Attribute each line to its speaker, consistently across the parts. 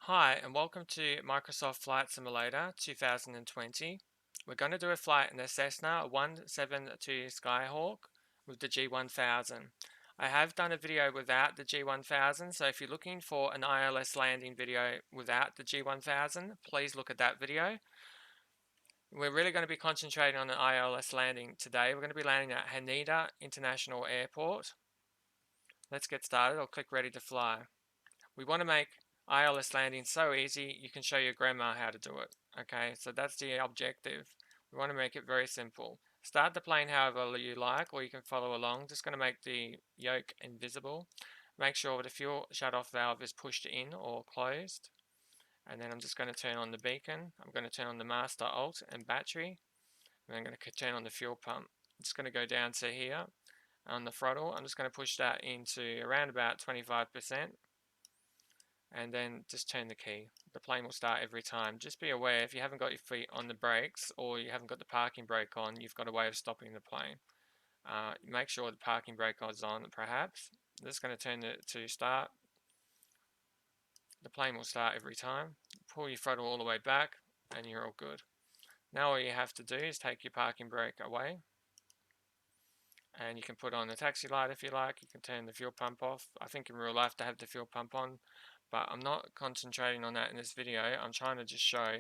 Speaker 1: Hi, and welcome to Microsoft Flight Simulator 2020. We're going to do a flight in the Cessna 172 Skyhawk with the G1000. I have done a video without the G1000, so if you're looking for an ILS landing video without the G1000, please look at that video. We're really going to be concentrating on an ILS landing today. We're going to be landing at Haneda International Airport. Let's get started. I'll click ready to fly. We want to make ILS landing so easy you can show your grandma how to do it. Okay, so that's the objective. We want to make it very simple. Start the plane however you like, or you can follow along. Just going to make the yoke invisible. Make sure the fuel shutoff valve is pushed in or closed. And then I'm just going to turn on the beacon. I'm going to turn on the master alt and battery. And I'm going to turn on the fuel pump. I'm just going to go down to here on the throttle. I'm just going to push that into around about 25%. And then just turn the key. The plane will start every time. Just be aware, if you haven't got your feet on the brakes or you haven't got the parking brake on, you've got a way of stopping the plane. Make sure the parking brake is on, perhaps. I'm just going to turn it to start. The plane will start every time. Pull your throttle all the way back and you're all good. Now all you have to do is take your parking brake away. And you can put on the taxi light if you like. You can turn the fuel pump off. I think in real life they have the fuel pump on, but I'm not concentrating on that in this video. I'm trying to just show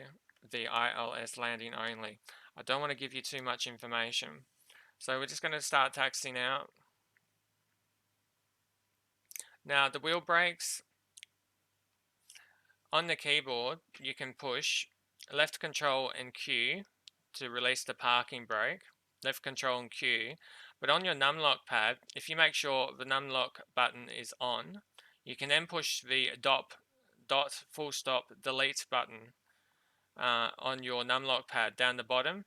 Speaker 1: the ILS landing only. I don't want to give you too much information. So we're just going to start taxiing out. Now the wheel brakes on the keyboard, you can push left control and Q to release the parking brake. Left control and Q. But on your numlock pad, if you make sure the numlock button is on, you can then push the dot full stop delete button on your numlock pad down the bottom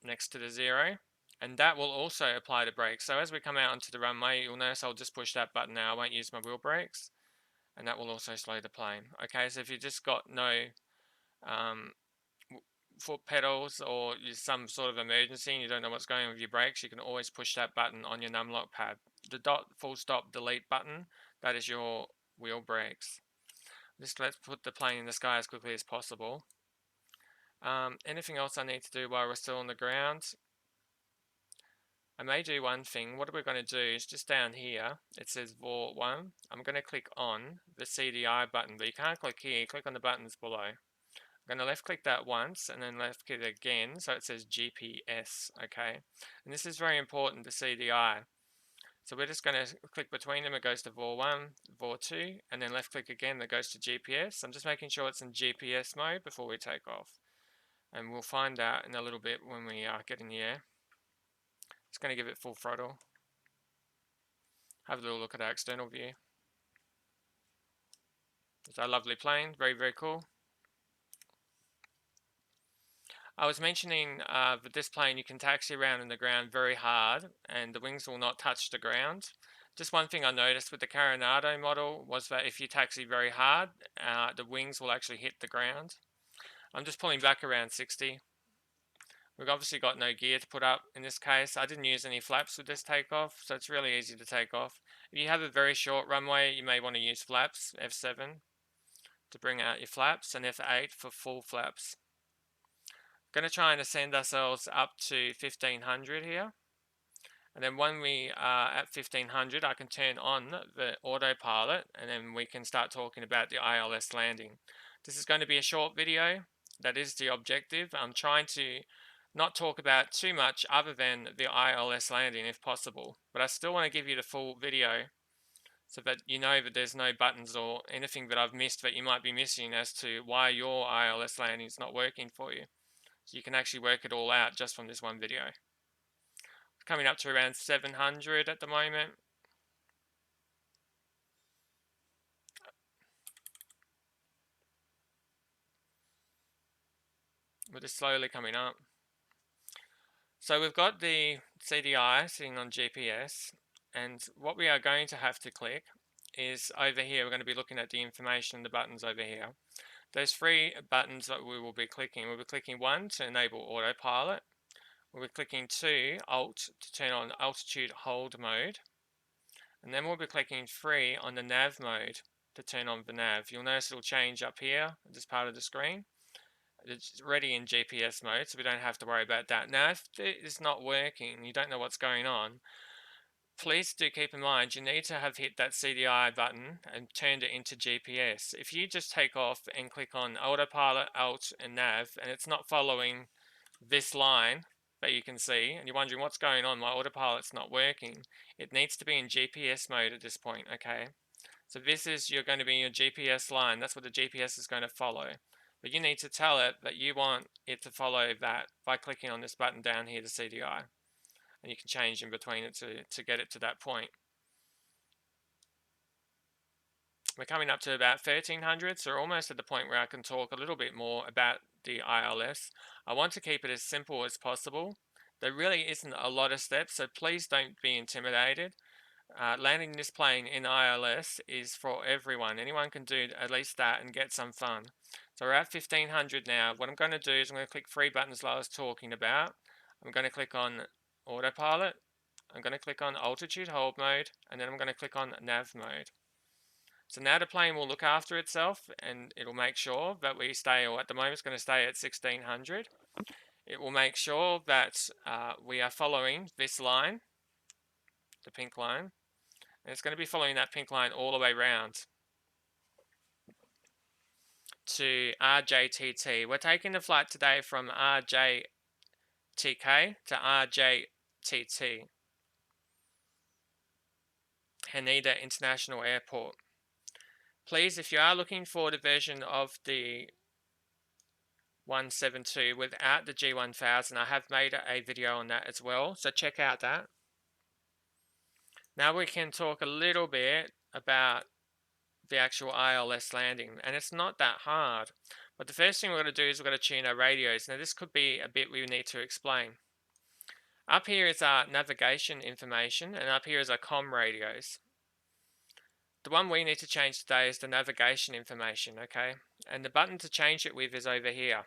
Speaker 1: next to the 0, and that will also apply the brakes. So as we come out onto the runway, you'll notice I'll just push that button now. I won't use my wheel brakes, and that will also slow the plane. Okay, so if you've just got no foot pedals or some sort of emergency and you don't know what's going on with your brakes, you can always push that button on your numlock pad. The dot full stop delete button, that is your wheel brakes. Just let's put the plane in the sky as quickly as possible. Anything else I need to do while we're still on the ground? I may do one thing. What we're going to do is just down here, it says VOR1. I'm going to click on the CDI button, but you can't click here. Click on the buttons below. I'm going to left click that once and then left click again, so it says GPS, okay? And this is very important, the CDI. So we're just going to click between them, it goes to VOR1, VOR2, and then left click again, that goes to GPS. I'm just making sure it's in GPS mode before we take off. And we'll find out in a little bit when we get in the air. Just going to give it full throttle. Have a little look at our external view. It's our lovely plane, very, very cool. I was mentioning with this plane you can taxi around in the ground very hard and the wings will not touch the ground. Just one thing I noticed with the Caravan model was that if you taxi very hard, the wings will actually hit the ground. I'm just pulling back around 60. We've obviously got no gear to put up in this case. I didn't use any flaps with this takeoff, so it's really easy to take off. If you have a very short runway, you may want to use flaps, F7 to bring out your flaps and F8 for full flaps. Going to try and ascend ourselves up to 1500 here, and then when we are at 1500 I can turn on the autopilot and then we can start talking about the ILS landing. This is going to be a short video. That is the objective. I'm trying to not talk about too much other than the ILS landing if possible, but I still want to give you the full video so that you know that there's no buttons or anything that I've missed that you might be missing as to why your ILS landing is not working for you. So you can actually work it all out just from this one video. It's coming up to around 700 at the moment. We're just slowly coming up. So we've got the CDI sitting on GPS, and what we are going to have to click is over here. We're going to be looking at the information, the buttons over here. There's 3 buttons that we will be clicking. We'll be clicking 1 to enable autopilot. We'll be clicking 2, Alt, to turn on altitude hold mode. And then we'll be clicking 3 on the nav mode. to turn on the nav. You'll notice it'll change up here, this part of the screen. It's already in GPS mode, so we don't have to worry about that. Now, if it's not working, you don't know what's going on, please do keep in mind you need to have hit that CDI button and turned it into GPS. If you just take off and click on Autopilot, Alt, and Nav, and it's not following this line that you can see, and you're wondering what's going on, my autopilot's not working, it needs to be in GPS mode at this point, okay? So this is, you're going to be in your GPS line, that's what the GPS is going to follow. But you need to tell it that you want it to follow that by clicking on this button down here, the CDI. And you can change in between it to get it to that point. We're coming up to about 1300, so we're almost at the point where I can talk a little bit more about the ILS. I want to keep it as simple as possible. There really isn't a lot of steps, so please don't be intimidated. Landing this plane in ILS is for everyone. Anyone can do at least that and get some fun. So we're at 1500 now. What I'm going to do is I'm going to click three buttons like I was talking about. I'm going to click on Autopilot. I'm going to click on Altitude Hold Mode, and then I'm going to click on Nav Mode. So now the plane will look after itself and it'll make sure that we stay, or at the moment it's going to stay at 1600. It will make sure that we are following this line, the pink line. And it's going to be following that pink line all the way around to RJTT. We're taking the flight today from RJTK to RJTT, Haneda International Airport. Please, if you are looking for the version of the 172 without the G1000, I have made a video on that as well, so check out that. Now we can talk a little bit about the actual ILS landing, and it's not that hard. But the first thing we're going to do is we're going to tune our radios. Now this could be a bit we need to explain. Up here is our navigation information, and up here is our comm radios. The one we need to change today is the navigation information, okay? And the button to change it with is over here.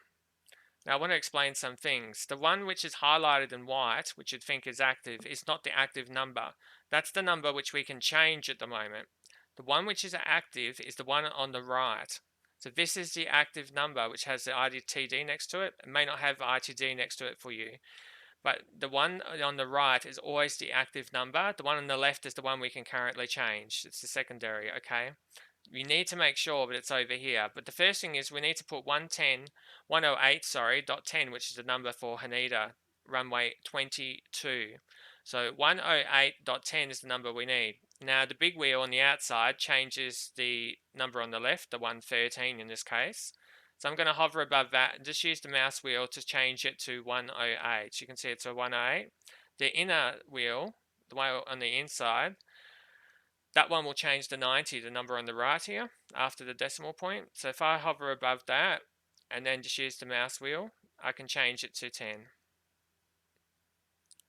Speaker 1: Now I want to explain some things. The one which is highlighted in white, which you'd think is active, is not the active number. That's the number which we can change at the moment. The one which is active is the one on the right. So this is the active number which has the ITD next to it. It may not have ITD next to it for you. But the one on the right is always the active number. The one on the left is the one we can currently change. It's the secondary, okay? We need to make sure that it's over here. But the first thing is we need to put 108.10, which is the number for Haneda, runway 22. So 108.10 is the number we need. Now the big wheel on the outside changes the number on the left, the 113 in this case. So I'm going to hover above that and just use the mouse wheel to change it to 108. You can see it's a 108. The inner wheel, the one on the inside, that one will change the 90, the number on the right here, after the decimal point. So if I hover above that and then just use the mouse wheel, I can change it to 10.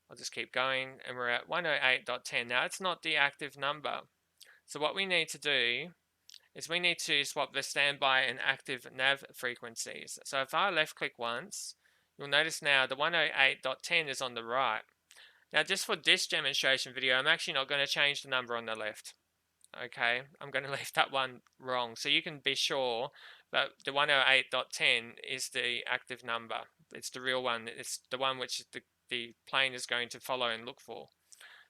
Speaker 1: I'll just keep going and we're at 108.10. Now it's not the active number. So what we need to do is we need to swap the standby and active nav frequencies. So if I left click once, you'll notice now the 108.10 is on the right. Now just for this demonstration video, I'm actually not going to change the number on the left. Okay, I'm going to leave that one wrong. So you can be sure that the 108.10 is the active number. It's the real one. It's the one which the plane is going to follow and look for.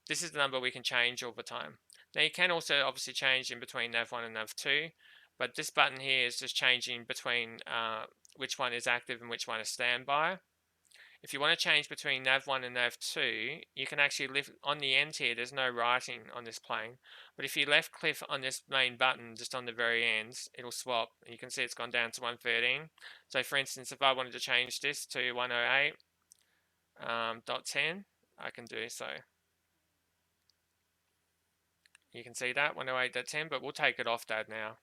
Speaker 1: This is the number we can change all the time. Now you can also obviously change in between Nav1 and F2, but this button here is just changing between which one is active and which one is standby. If you want to change between Nav1 and Nav2, you can actually lift on the end here. There's no writing on this plane, but if you left click on this main button just on the very end, it'll swap. You can see it's gone down to 113. So for instance, if I wanted to change this to 108.10, I can do so. You can see that 108.10, but we'll take it off that now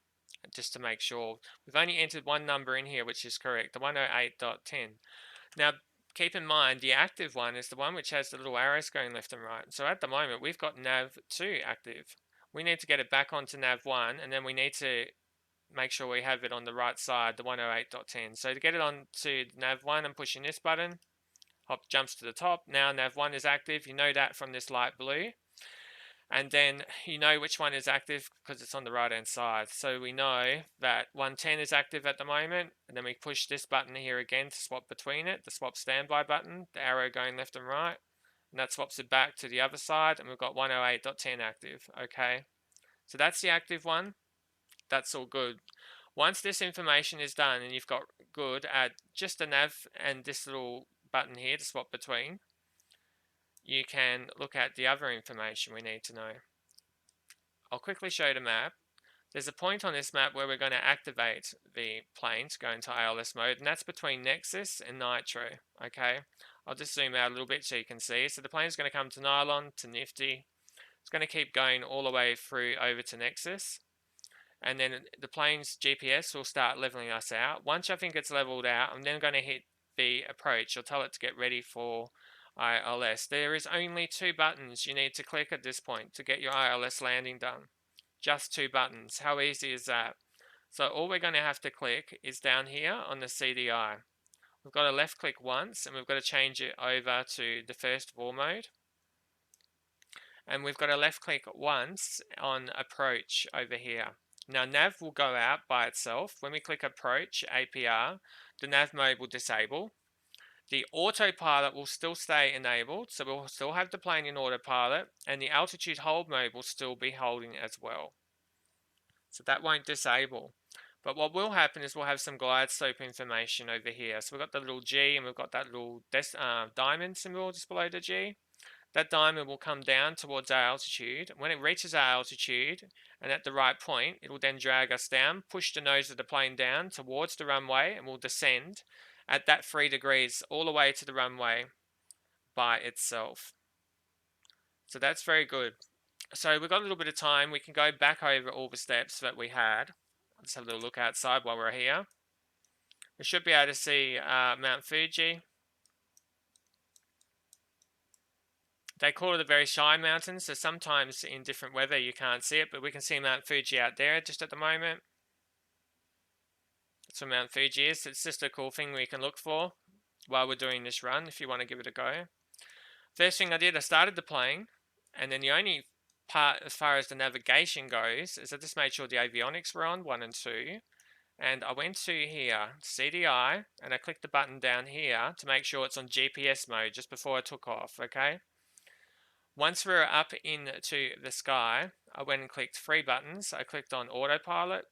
Speaker 1: just to make sure. We've only entered one number in here which is correct, the 108.10. Now keep in mind the active one is the one which has the little arrows going left and right. So at the moment we've got Nav2 active. We need to get it back onto Nav1, and then we need to make sure we have it on the right side, the 108.10. So to get it on to Nav1, I'm pushing this button, jumps to the top. Now Nav1 is active. You know that from this light blue. And then you know which one is active because it's on the right hand side. So we know that 110 is active at the moment, and then we push this button here again to swap between it, the swap standby button, the arrow going left and right, and that swaps it back to the other side, and we've got 108.10 active. Okay, so that's the active one. That's all good. Once this information is done and you've got good at just the nav and this little button here to swap between, you can look at the other information we need to know. I'll quickly show you the map. There's a point on this map where we're going to activate the plane to go into ILS mode, and that's between Nexus and Nitro. Okay, I'll just zoom out a little bit so you can see. So the plane's going to come to Nylon, to Nifty. It's going to keep going all the way through over to Nexus, and then the plane's GPS will start leveling us out. Once I think it's leveled out, I'm then going to hit the approach. I'll tell it to get ready for ILS. There is only 2 buttons you need to click at this point to get your ILS landing done. Just 2 buttons. How easy is that? So all we're going to have to click is down here on the CDI. We've got to left click once, and we've got to change it over to the first of all mode. And we've got to left click once on approach over here. Now nav will go out by itself. When we click approach APR, the nav mode will disable. The autopilot will still stay enabled, so we'll still have the plane in autopilot, and the altitude hold mode will still be holding as well. So that won't disable. But what will happen is we'll have some glide slope information over here. So we've got the little G, and we've got that little diamond symbol just below the G. That diamond will come down towards our altitude. When it reaches our altitude and at the right point, it will then drag us down, push the nose of the plane down towards the runway, and we'll descend at that 3 degrees all the way to the runway by itself. So that's very good. So we've got a little bit of time. We can go back over all the steps that we had. Let's have a little look outside while we're here. We should be able to see Mount Fuji. They call it the very shy mountain, so sometimes in different weather you can't see it, but we can see Mount Fuji out there just at the moment. That's where Mount Fuji is. It's just a cool thing we can look for while we're doing this run if you want to give it a go. First thing I did, I started the plane, and then the only part as far as the navigation goes is I just made sure the avionics were on, 1 and 2. And I went to here, CDI, and I clicked the button down here to make sure it's on GPS mode just before I took off, okay? Once we were up into the sky, I went and clicked 3 buttons. I clicked on autopilot,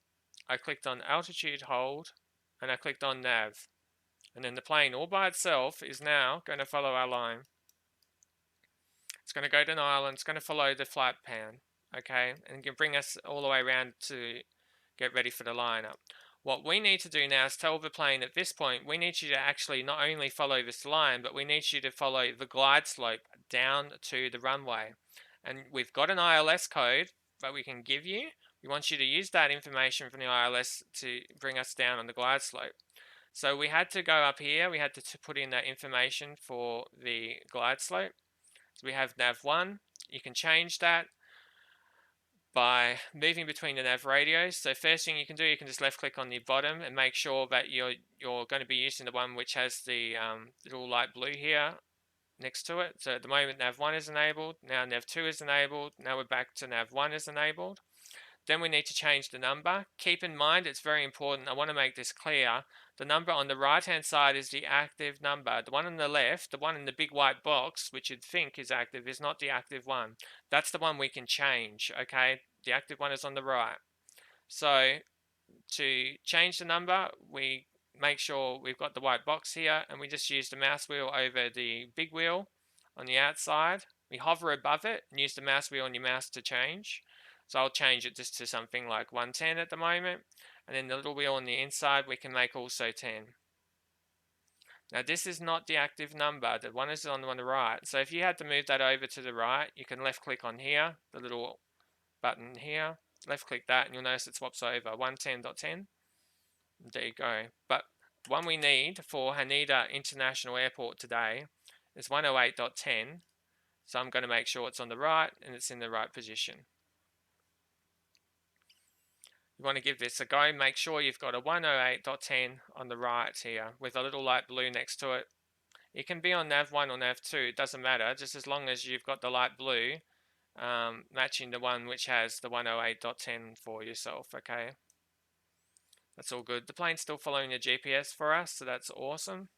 Speaker 1: I clicked on altitude hold, and I clicked on nav. And then the plane all by itself is now going to follow our line. It's going to go to Nylon, it's going to follow the flight pan, okay? And can bring us all the way around to get ready for the lineup. What we need to do now is tell the plane at this point, we need you to actually not only follow this line, but we need you to follow the glide slope down to the runway. And we've got an ILS code that we can give you. We want you to use that information from the ILS to bring us down on the glide slope. So we had to go up here, we had to put in that information for the glide slope. So we have Nav1, you can change that by moving between the nav radios. So first thing you can do, you can just left click on the bottom and make sure that you're going to be using the one which has the little light blue here next to it. So at the moment nav1 is enabled, now nav2 is enabled, now we're back to nav1 is enabled. Then we need to change the number. Keep in mind, it's very important, I want to make this clear, the number on the right hand side is the active number. The one on the left, the one in the big white box, which you'd think is active, is not the active one. That's the one we can change, okay? The active one is on the right. So to change the number, we make sure we've got the white box here, and we just use the mouse wheel over the big wheel on the outside. We hover above it and use the mouse wheel on your mouse to change. So I'll change it just to something like 110 at the moment. And then the little wheel on the inside we can make also 10. Now this is not the active number, the one is on the right. So if you had to move that over to the right, you can left click on here, the little button here, left click that, and you'll notice it swaps over 110.10. There you go. But the one we need for Haneda International Airport today is 108.10. So I'm going to make sure it's on the right and it's in the right position. You want to give this a go, make sure you've got a 108.10 on the right here with a little light blue next to it. It can be on Nav1 or Nav2, it doesn't matter, just as long as you've got the light blue matching the one which has the 108.10 for yourself, okay? That's all good. The plane's still following the GPS for us, so that's awesome.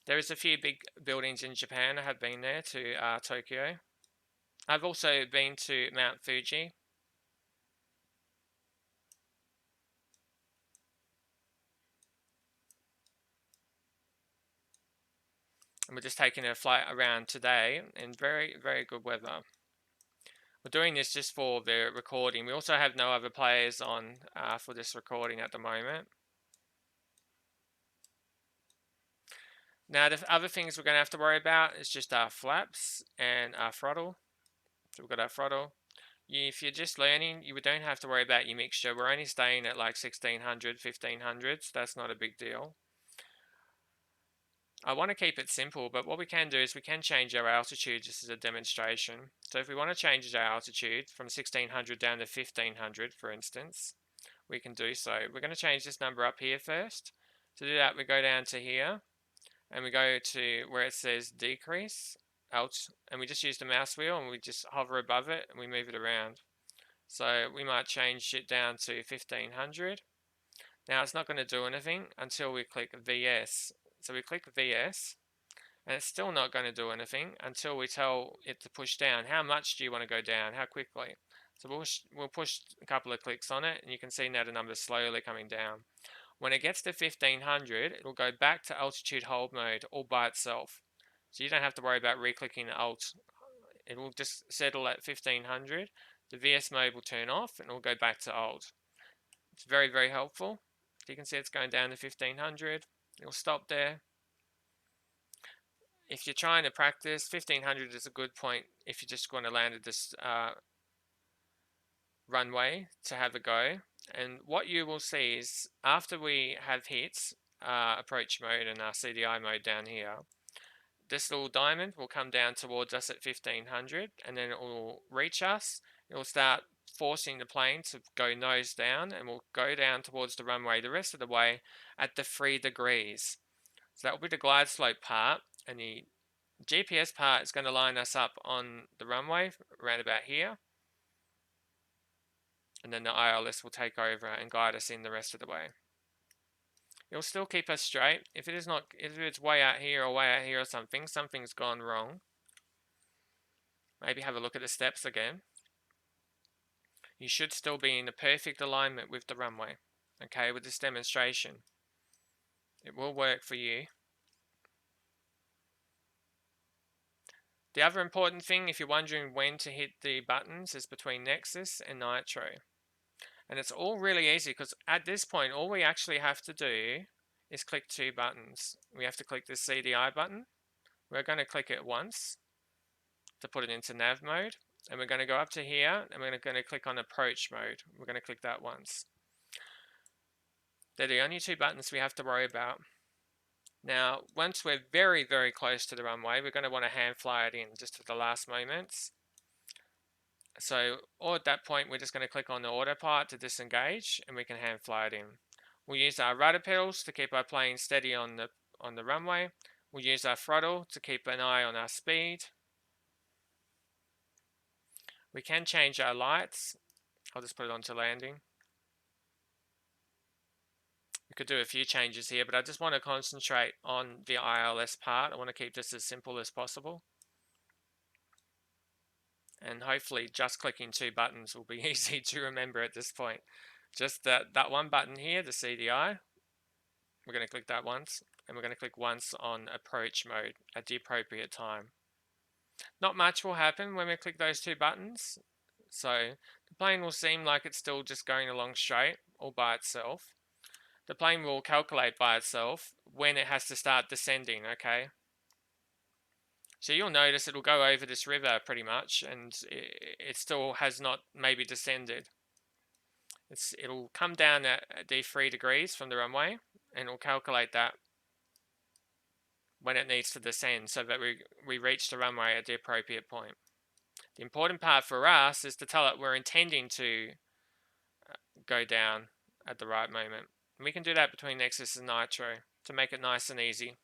Speaker 1: There is a few big buildings in Japan. I have been there to Tokyo. I've also been to Mount Fuji. And we're just taking a flight around today in very, very good weather. We're doing this just for the recording. We also have no other players on for this recording at the moment. Now, the other things we're going to have to worry about is just our flaps and our throttle. So we've got our throttle. If you're just learning, you don't have to worry about your mixture. We're only staying at like 1600, 1500, so that's not a big deal. I want to keep it simple, but what we can do is we can change our altitude just as a demonstration. So if we want to change our altitude from 1600 down to 1500, for instance, we can do so. We're going to change this number up here first. To do that, we go down to here, and we go to where it says decrease, alt, and we just use the mouse wheel, and we just hover above it, and we move it around. So we might change it down to 1500. Now it's not going to do anything until we click VS. So we click VS, and it's still not going to do anything until we tell it to push down. How much do you want to go down? How quickly? So we'll push a couple of clicks on it, and you can see now the number's slowly coming down. When it gets to 1500, it'll go back to altitude hold mode all by itself. So you don't have to worry about re-clicking Alt. It will just settle at 1500. The VS mode will turn off, and it will go back to Alt. It's very, very helpful. You can see it's going down to 1500. It'll stop there. If you're trying to practice, 1500 is a good point if you're just going to land at this runway to have a go. And what you will see is after we have hit approach mode and our CDI mode down here, this little diamond will come down towards us at 1500, and then it will reach us. It will start forcing the plane to go nose down, and we'll go down towards the runway the rest of the way at the 3 degrees. So that will be the glide slope part, and the GPS part is going to line us up on the runway around about here, and then the ILS will take over and guide us in the rest of the way. It'll still keep us straight. If it's way out here or way out here or something's gone wrong. Maybe have a look at the steps again. You should still be in the perfect alignment with the runway, okay, with this demonstration. It will work for you. The other important thing, if you're wondering when to hit the buttons, is between Nexus and Nitro. And it's all really easy because at this point, all we actually have to do is click 2 buttons. We have to click the CDI button. We're going to click it once to put it into nav mode. And we're going to go up to here and we're going to click on approach mode. We're going to click that once. They're the only 2 buttons we have to worry about. Now, once we're very, very close to the runway, we're going to want to hand fly it in just at the last moments. So, or at that point, we're just going to click on the autopilot to disengage, and we can hand fly it in. We'll use our rudder pedals to keep our plane steady on the runway. We'll use our throttle to keep an eye on our speed. We can change our lights. I'll just put it onto landing. We could do a few changes here, but I just want to concentrate on the ILS part. I want to keep this as simple as possible. And hopefully just clicking 2 buttons will be easy to remember at this point. Just that one button here, the CDI. We're going to click that once, and we're going to click once on approach mode at the appropriate time. Not much will happen when we click those 2 buttons. So the plane will seem like it's still just going along straight all by itself. The plane will calculate by itself when it has to start descending, okay? So you'll notice it'll go over this river pretty much, and it still has not maybe descended. It'll come down at the 3 degrees from the runway, and it'll calculate that when it needs to descend so that we reach the runway at the appropriate point. The important part for us is to tell it we're intending to go down at the right moment. And we can do that between Nexus and Nitro. to make it nice and easy.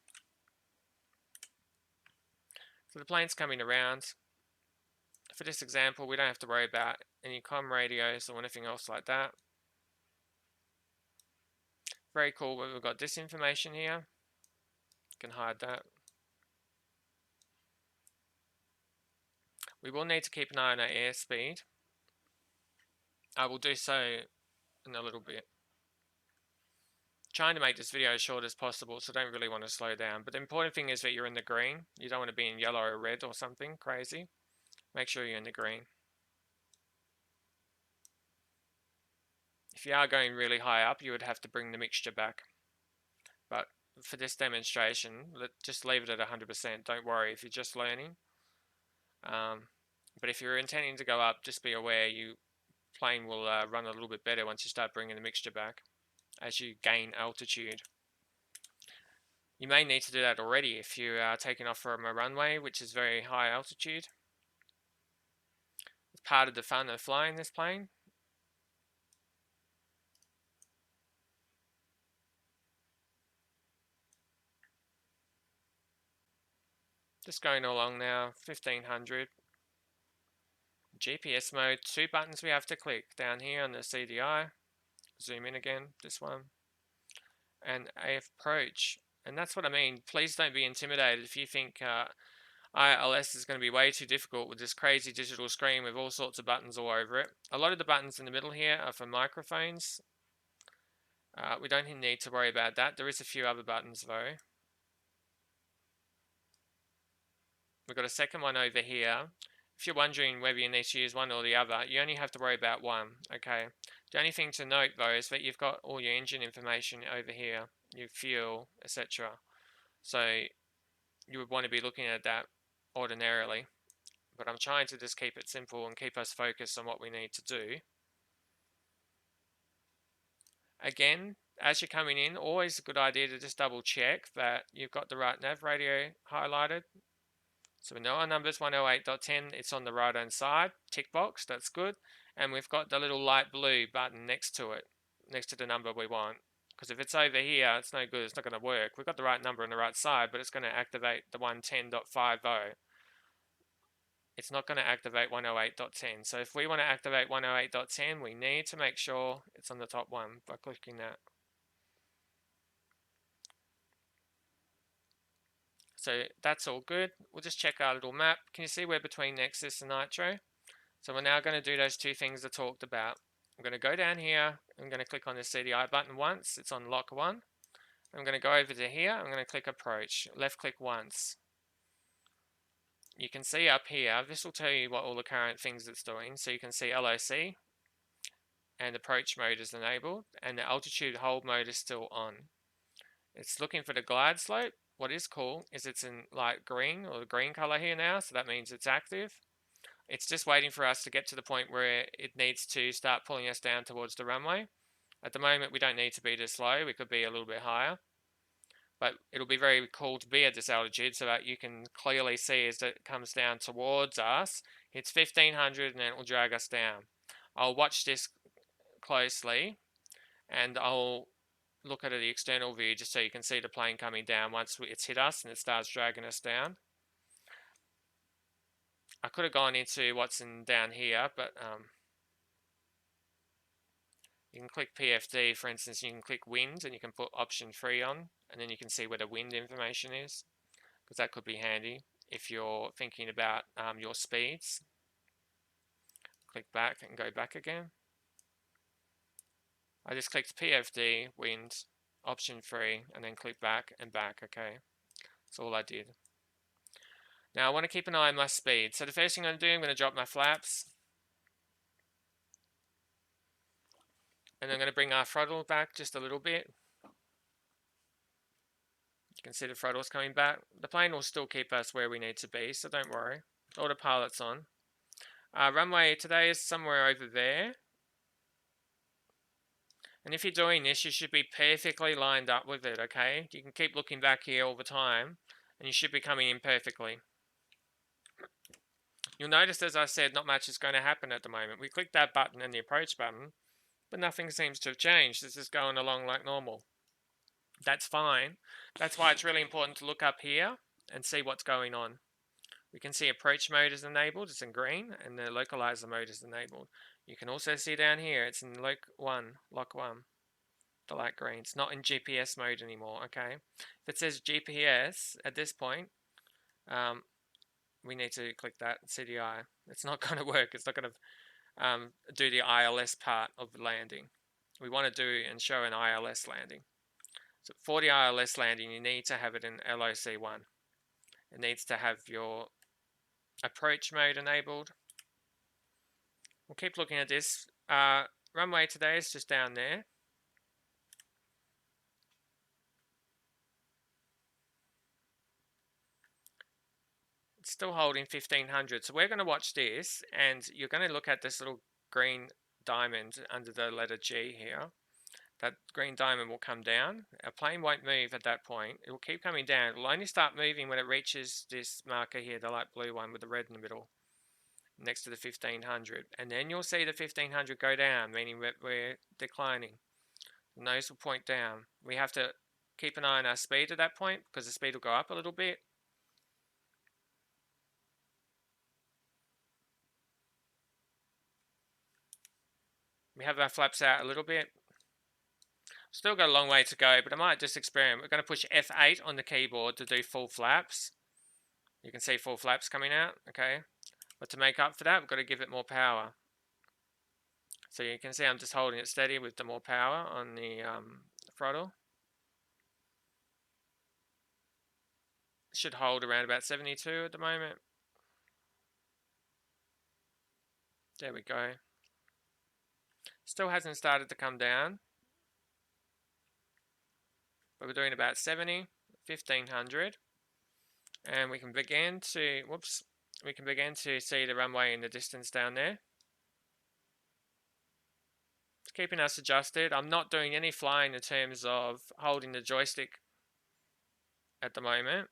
Speaker 1: So the plane's coming around. For this example, we don't have to worry about any comm radios or anything else like that. Very cool, we've got this information here. You can hide that. We will need to keep an eye on our airspeed. I will do so in a little bit. Trying to make this video as short as possible, so don't really want to slow down. But the important thing is that you're in the green. You don't want to be in yellow or red or something crazy. Make sure you're in the green. If you are going really high up, you would have to bring the mixture back. But for this demonstration, just leave it at 100%. Don't worry if you're just learning. But if you're intending to go up, just be aware your plane will run a little bit better once you start bringing the mixture back as you gain altitude. You may need to do that already if you are taking off from a runway, which is very high altitude. It's part of the fun of flying this plane. Just going along now, 1500. GPS mode, 2 buttons we have to click down here on the CDI. Zoom in again, this one. And AF approach. And that's what I mean. Please don't be intimidated if you think ILS is going to be way too difficult with this crazy digital screen with all sorts of buttons all over it. A lot of the buttons in the middle here are for microphones. We don't need to worry about that. There is a few other buttons though. We've got a second one over here. If you're wondering whether you need to use one or the other, you only have to worry about one, okay? The only thing to note though is that you've got all your engine information over here, your fuel, etc. So you would want to be looking at that ordinarily. But I'm trying to just keep it simple and keep us focused on what we need to do. Again, as you're coming in, always a good idea to just double check that you've got the right nav radio highlighted. So we know our number's 108.10, it's on the right hand side, tick box, that's good. And we've got the little light blue button next to it, next to the number we want. Because if it's over here, it's no good, it's not going to work. We've got the right number on the right side, but it's going to activate the 110.50. It's not going to activate 108.10. So if we want to activate 108.10, we need to make sure it's on the top one by clicking that. So that's all good. We'll just check our little map. Can you see we're between Nexus and Nitro? So we're now going to do those two things I talked about. I'm going to go down here. I'm going to click on the CDI button once. It's on lock 1. I'm going to go over to here. I'm going to click approach. Left click once. You can see up here, this will tell you what all the current things it's doing. So you can see LOC and approach mode is enabled and the altitude hold mode is still on. It's looking for the glide slope. What is cool is it's in light green or the green color here now, so that means it's active. It's just waiting for us to get to the point where it needs to start pulling us down towards the runway. At the moment, we don't need to be this low. We could be a little bit higher. But it'll be very cool to be at this altitude so that you can clearly see as it comes down towards us. It's 1500 and then it will drag us down. I'll watch this closely and I'll look at the external view just so you can see the plane coming down once it's hit us and it starts dragging us down. I could have gone into what's in down here, but you can click PFD, for instance, you can click wind and you can put option 3 on and then you can see where the wind information is, because that could be handy if you're thinking about your speeds. Click back and go back again. I just clicked PFD, wind, option 3, and then click back and back, okay. That's all I did. Now I want to keep an eye on my speed. So the first thing I'm going to do, I'm going to drop my flaps. And I'm going to bring our throttle back just a little bit. You can see the throttle's coming back. The plane will still keep us where we need to be, so don't worry. Autopilot's on. Runway today is somewhere over there. And if you're doing this, you should be perfectly lined up with it, okay? You can keep looking back here all the time, and you should be coming in perfectly. You'll notice, as I said, not much is going to happen at the moment. We click that button and the approach button, but nothing seems to have changed. This is going along like normal. that's fine. That's why it's really important to look up here and see what's going on. We can see approach mode is enabled, it's in green, and the localizer mode is enabled. You can also see down here, it's in lock 1, the light green. It's not in GPS mode anymore, okay? If it says GPS at this point, we need to click that CDI. It's not going to work. It's not going to do the ILS part of the landing. We want to do and show an ILS landing. So for the ILS landing, you need to have it in LOC1. It needs to have your approach mode enabled. We'll keep looking at this. Runway today is just down there. It's still holding 1500. So we're going to watch this, and you're going to look at this little green diamond under the letter G here. That green diamond will come down. Our plane won't move at that point. It will keep coming down. It will only start moving when it reaches this marker here, the light blue one with the red in the middle, next to the 1500. And then you'll see the 1500 go down, meaning we're declining. The nose will point down. We have to keep an eye on our speed at that point, because the speed will go up a little bit. We have our flaps out a little bit. Still got a long way to go, but I might just experiment. We're going to push F8 on the keyboard to do full flaps. You can see full flaps coming out, okay? But to make up for that, we've got to give it more power. So you can see I'm just holding it steady with the more power on the throttle. It should hold around about 72 at the moment. There we go. Still hasn't started to come down. But we're doing about 70, 1500. And we can begin to, we can begin to see the runway in the distance down there. It's keeping us adjusted. I'm not doing any flying in terms of holding the joystick at the moment.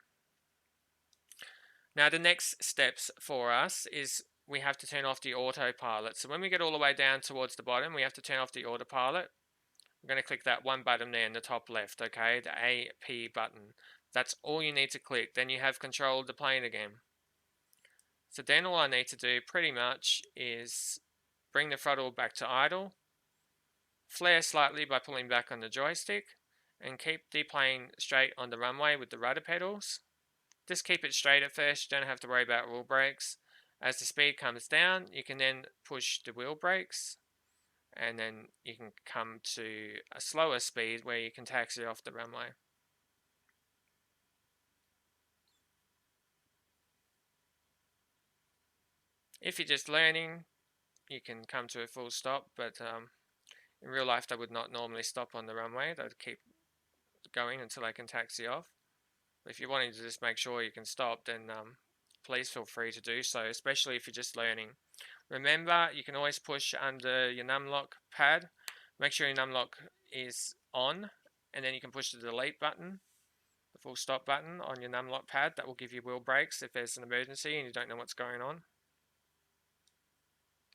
Speaker 1: Now the next steps for us is we have to turn off the autopilot. So when we get all the way down towards the bottom, we have to turn off the autopilot. I'm going to click that one button there in the top left, okay, the AP button. That's all you need to click. Then you have control of the plane again. So then all I need to do pretty much is bring the throttle back to idle, flare slightly by pulling back on the joystick, and keep the plane straight on the runway with the rudder pedals. Just keep it straight at first, you don't have to worry about wheel brakes. As the speed comes down, you can then push the wheel brakes, and then you can come to a slower speed where you can taxi off the runway. If you're just learning, you can come to a full stop, but in real life they would not normally stop on the runway. They'd keep going until they can taxi off. But if you're wanting to just make sure you can stop, then please feel free to do so, especially if you're just learning. Remember, you can always push under your numlock pad. Make sure your numlock is on, and then you can push the delete button, the full stop button on your numlock pad. That will give you wheel brakes if there's an emergency and you don't know what's going on.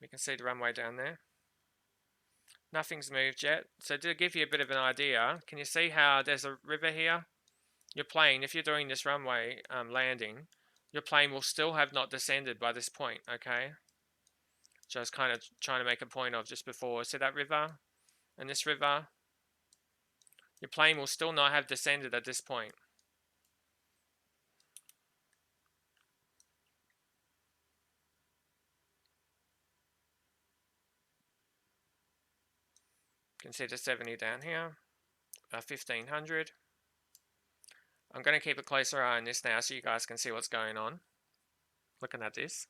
Speaker 1: You can see the runway down there. Nothing's moved yet. So to give you a bit of an idea, can you see how there's a river here? Your plane, if you're doing this runway landing, your plane will still have not descended by this point, okay? Which I was kind of trying to make a point of just before. See that river and this river? Your plane will still not have descended at this point. You can see the 70 down here, 1500. I'm going to keep a closer eye on this now so you guys can see what's going on. Looking at this.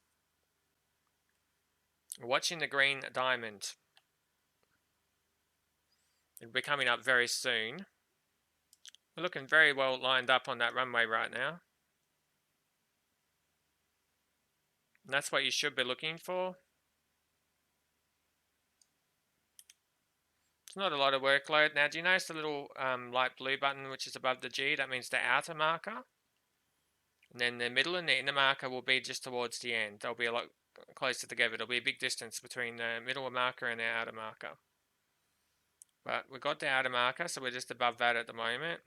Speaker 1: Watching the green diamond. It'll be coming up very soon. We're looking very well lined up on that runway right now. And that's what you should be looking for. It's not a lot of workload. Now, do you notice the little light blue button which is above the G? That means the outer marker. And then the middle and the inner marker will be just towards the end. They'll be a lot closer together. There'll be a big distance between the middle marker and the outer marker. But we've got the outer marker, so we're just above that at the moment.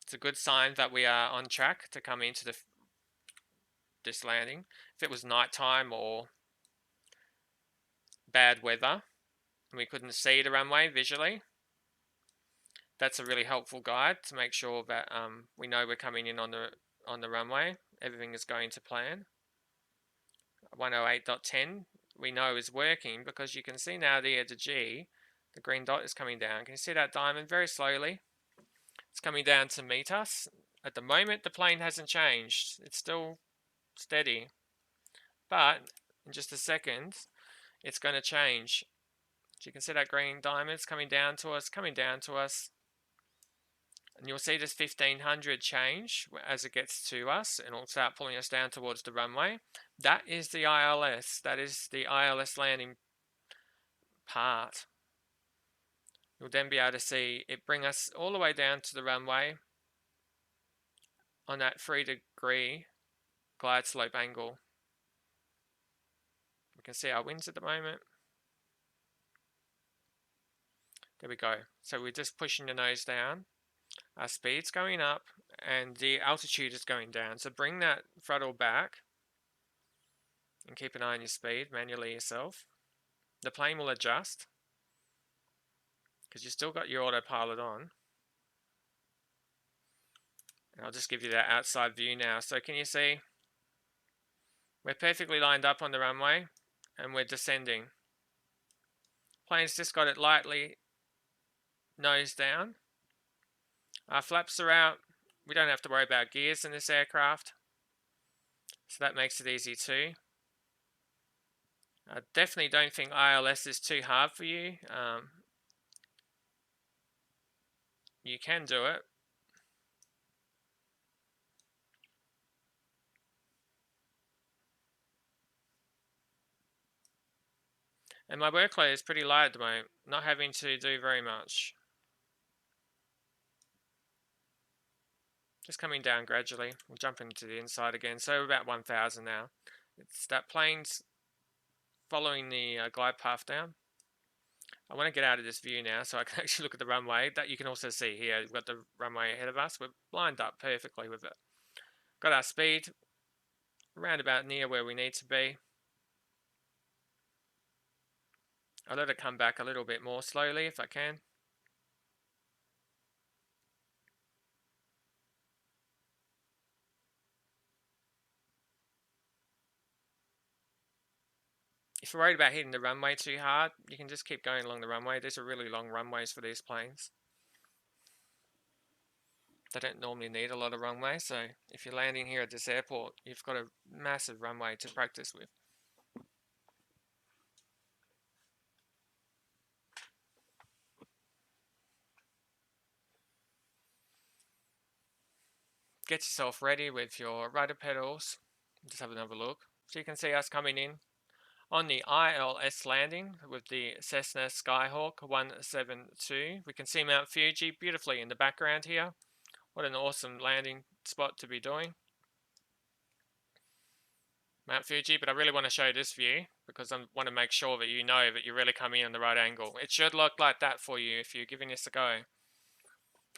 Speaker 1: It's a good sign that we are on track to come into this landing. If it was nighttime or bad weather and we couldn't see the runway visually, that's a really helpful guide to make sure that we know we're coming in on the runway. Everything is going to plan. 108.10 we know is working because you can see now the G, the green dot is coming down. Can you see that diamond very slowly? It's coming down to meet us. At the moment, the plane hasn't changed. It's still steady. But in just a second, it's going to change. So you can see that green diamond's coming down to us, And you'll see this 1500 change as it gets to us, and it'll start pulling us down towards the runway. That is the ILS. That is the ILS landing part. You'll then be able to see it bring us all the way down to the runway on that 3-degree glide slope angle. We can see our winds at the moment. There we go. So we're just pushing the nose down. Our speed's going up and the altitude is going down. So bring that throttle back and keep an eye on your speed manually yourself. The plane will adjust because you've still got your autopilot on. And I'll just give you that outside view now. So can you see? We're perfectly lined up on the runway and we're descending. Plane's just got it lightly nose down. Our flaps are out. We don't have to worry about gears in this aircraft. So that makes it easy too. I definitely don't think ILS is too hard for you. You can do it. And my workload is pretty light at the moment, not having to do very much. Just coming down gradually. We'll jump into the inside again. So we're about 1000 now. It's that plane's following the glide path down. I want to get out of this view now so I can actually look at the runway. That you can also see here. We've got the runway ahead of us. We're lined up perfectly with it. Got our speed around about near where we need to be. I'll let it come back a little bit more slowly if I can. If you're worried about hitting the runway too hard, you can just keep going along the runway. These are really long runways for these planes. They don't normally need a lot of runway, so if you're landing here at this airport, you've got a massive runway to practice with. Get yourself ready with your rudder pedals. Just have another look. So you can see us coming in on the ILS landing with the Cessna Skyhawk 172. We can see Mount Fuji beautifully in the background here. What an awesome landing spot to be doing. Mount Fuji, but I really want to show this view because I want to make sure that you know that you're really coming in on the right angle. It should look like that for you if you're giving this a go.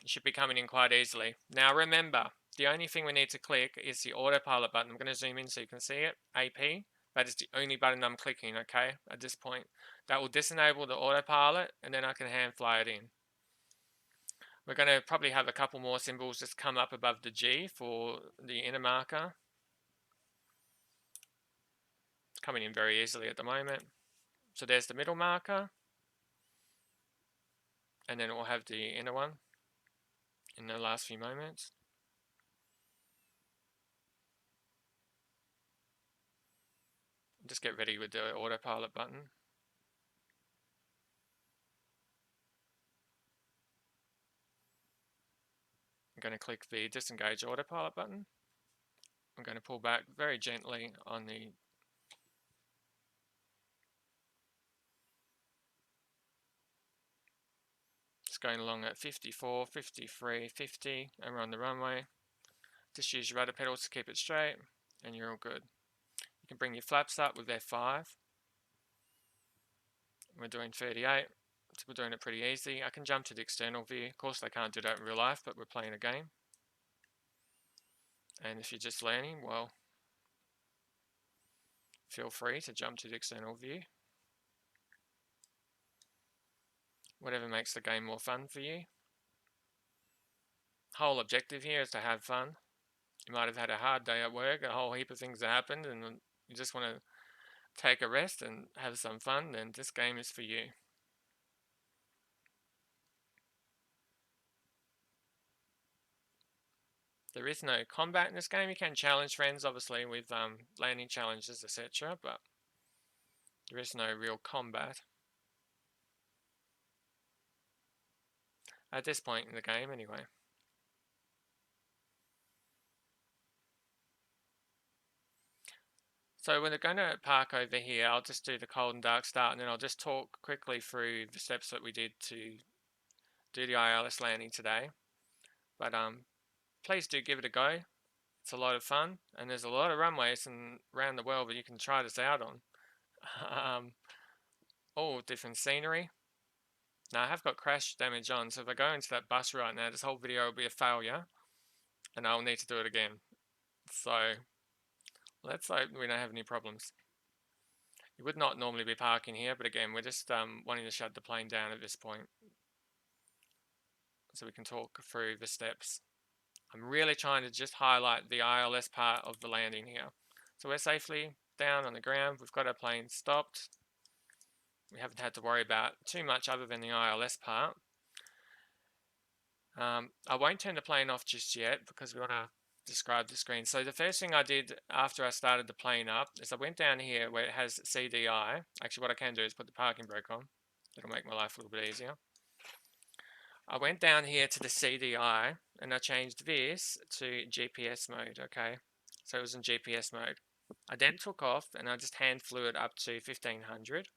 Speaker 1: You should be coming in quite easily. Now remember, the only thing we need to click is the autopilot button. I'm going to zoom in so you can see it. AP. That is the only button I'm clicking, okay, at this point. That will disable the autopilot and then I can hand fly it in. We're going to probably have a couple more symbols just come up above the G for the inner marker. It's coming in very easily at the moment. So there's the middle marker. And then we'll have the inner one in the last few moments. Just get ready with the autopilot button. I'm going to click the disengage autopilot button. I'm going to pull back very gently on the just going along at 54, 53, 50 and we're on the runway. Just use your rudder pedals to keep it straight and you're all good. You can bring your flaps up with F5. We're doing 38, so we're doing it pretty easy. I can jump to the external view. Of course I can't do that in real life, but we're playing a game. And if you're just learning, well, feel free to jump to the external view. Whatever makes the game more fun for you. Whole objective here is to have fun. You might have had a hard day at work, a whole heap of things that happened, and you just want to take a rest and have some fun, then this game is for you. There is no combat in this game. You can challenge friends, obviously, with landing challenges, etc., but there is no real combat at this point in the game, anyway. So we're going to park over here. I'll just do the cold and dark start, and then I'll just talk quickly through the steps that we did to do the ILS landing today. But please do give it a go. It's a lot of fun, and there's a lot of runways around the world that you can try this out on. All different scenery. Now I have got crash damage on, so if I go into that bus right now, this whole video will be a failure, and I'll need to do it again. So let's hope we don't have any problems. You would not normally be parking here, but again, we're just wanting to shut the plane down at this point so we can talk through the steps. I'm really trying to just highlight the ILS part of the landing here. So we're safely down on the ground. We've got our plane stopped. We haven't had to worry about too much other than the ILS part. I won't turn the plane off just yet because we want to describe the screen. So the first thing I did after I started the plane up is I went down here where it has CDI. Actually, what I can do is put the parking brake on. It'll make my life a little bit easier. I went down here to the CDI and I changed this to GPS mode, okay? So it was in GPS mode. I then took off and I just hand flew it up to 1500.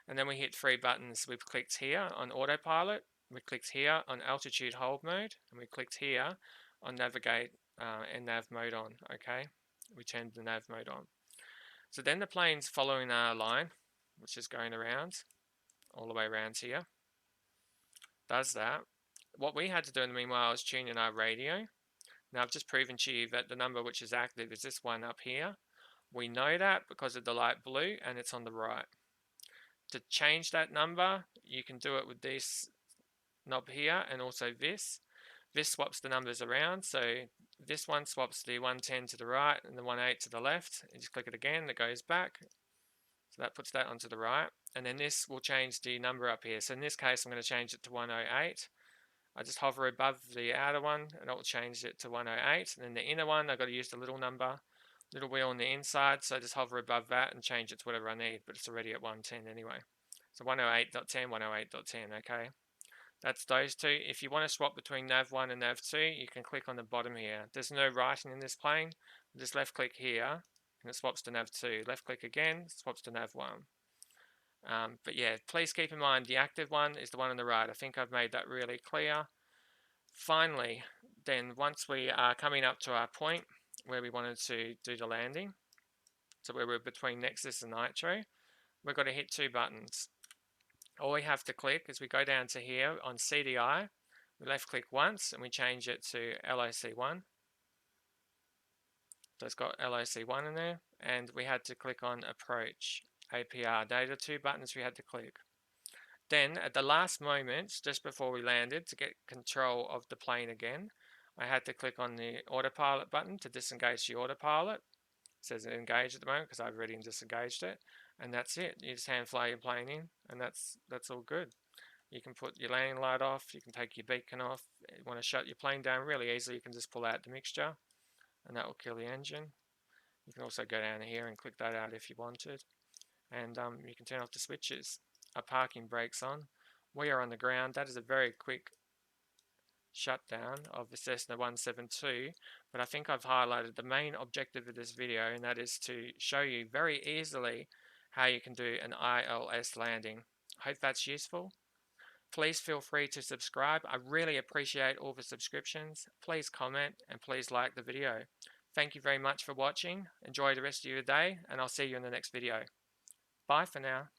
Speaker 1: And then we hit 3 buttons. We've clicked here on autopilot. We clicked here on altitude hold mode. And we clicked here on navigate and nav mode on, okay? We turned the nav mode on. So then the plane's following our line, which is going around, all the way around here. Does that. What we had to do in the meanwhile is tune in our radio. Now I've just proven to you that the number which is active is this one up here. We know that because of the light blue and it's on the right. To change that number, you can do it with this knob here and also this. This swaps the numbers around, so this one swaps the 110 to the right and the 18 to the left. You just click it again, it goes back. So that puts that onto the right. And then this will change the number up here. So in this case, I'm going to change it to 108. I just hover above the outer one and it will change it to 108. And then the inner one, I've got to use the little number, little wheel on the inside. So I just hover above that and change it to whatever I need, but it's already at 110 anyway. So 108.10, 108.10, okay? That's those two. If you want to swap between Nav1 and Nav2, you can click on the bottom here. There's no writing in this plane. Just left click here and it swaps to Nav2. Left click again, swaps to Nav1. But yeah, please keep in mind the active one is the one on the right. I think I've made that really clear. Finally, then once we are coming up to our point where we wanted to do the landing, so where we're between Nexus and Nitro, we've got to hit 2 buttons. All we have to click is we go down to here on CDI, we left click once and we change it to LOC1. So it's got LOC1 in there, and we had to click on approach APR. They are the 2 buttons we had to click. Then at the last moment, just before we landed, to get control of the plane again, I had to click on the autopilot button to disengage the autopilot. It says engage at the moment because I've already disengaged it. And that's it. You just hand fly your plane in, and that's all good. You can put your landing light off, you can take your beacon off. You want to shut your plane down really easily, you can just pull out the mixture, and that will kill the engine. You can also go down here and click that out if you wanted. And you can turn off the switches. Our parking brakes on. We are on the ground. That is a very quick shutdown of the Cessna 172, but I think I've highlighted the main objective of this video, and that is to show you very easily how you can do an ILS landing. I hope that's useful. Please feel free to subscribe. I really appreciate all the subscriptions. Please comment and please like the video. Thank you very much for watching. Enjoy the rest of your day, and I'll see you in the next video. Bye for now.